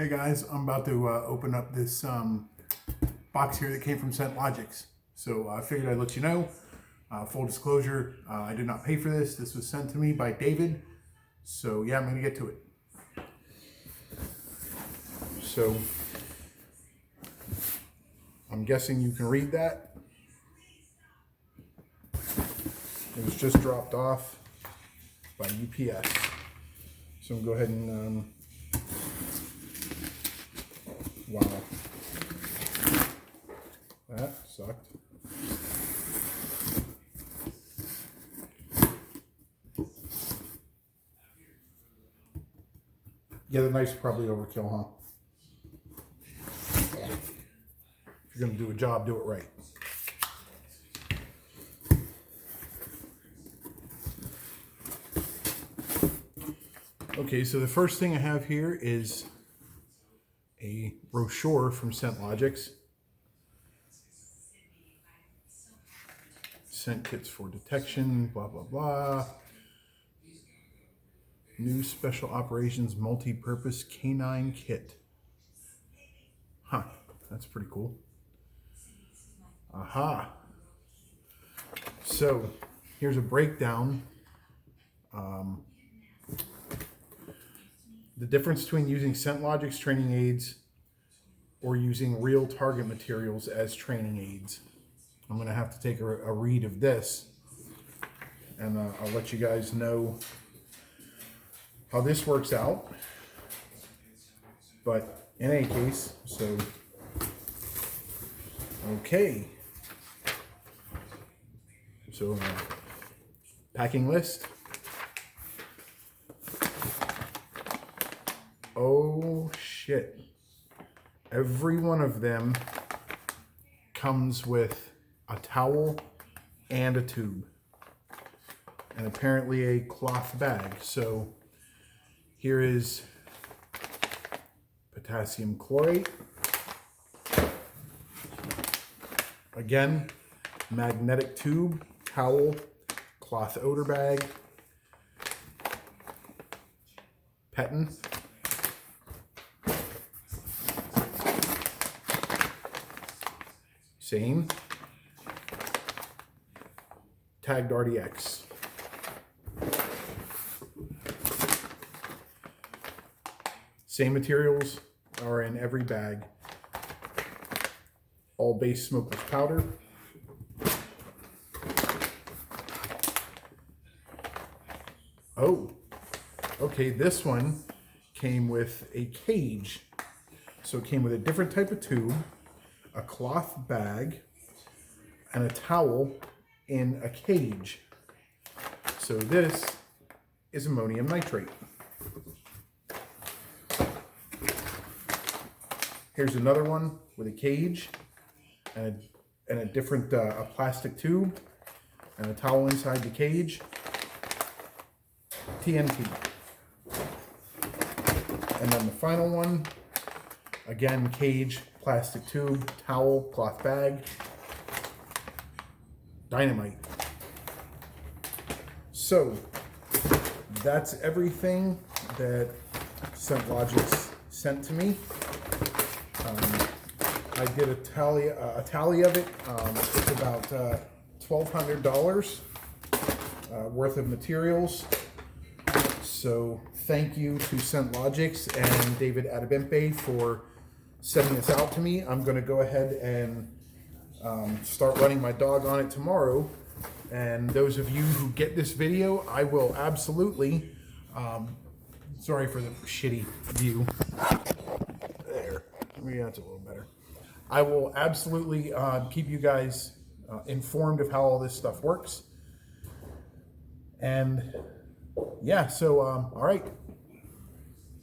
Hey guys, I'm about to open up this box here that came from Scentlogix. So I figured I'd let you know. Full disclosure, I did not pay for this. This was sent to me by David. So yeah, I'm going to get to it. So I'm guessing you can read that. It was just dropped off by UPS. So I'm going to go ahead and wow, that sucked. Yeah, the knife's probably overkill, huh? Yeah. If you're gonna do a job, do it right. Okay, so the first thing I have here is a brochure from Scentlogix. Scent kits for detection, blah, blah, blah. New special operations multi-purpose canine kit. Huh, that's pretty cool. Aha. So here's a breakdown. The difference between using Scentlogix training aids or using real target materials as training aids. I'm going to have to take a read of this, and I'll let you guys know how this works out. But in any case, so, okay. So, packing list. Oh shit. Every one of them comes with a towel and a tube. And apparently a cloth bag. So here is potassium chlorate. Again, magnetic tube, towel, cloth odor bag, Petin. Same. Tagged RDX. Same materials are in every bag. All base smokeless powder. Oh, okay, this one came with a cage. So it came with a different type of tube, a cloth bag, and a towel in a cage. So this is ammonium nitrate. Here's another one with a cage and a different a plastic tube and a towel inside the cage. TNT. And then the final one, again, cage, plastic tube, towel, cloth bag, dynamite. So that's everything that Scentlogix sent to me. I did a tally of it. It's about $1,200 worth of materials. So thank you to Scentlogix and David Adebimpe for sending this out to me. I'm going to go ahead and start running my dog on it tomorrow. And those of you who get this video, I will absolutely, sorry for the shitty view. There, maybe that's a little better. I will absolutely keep you guys informed of how all this stuff works. And yeah, so, all right.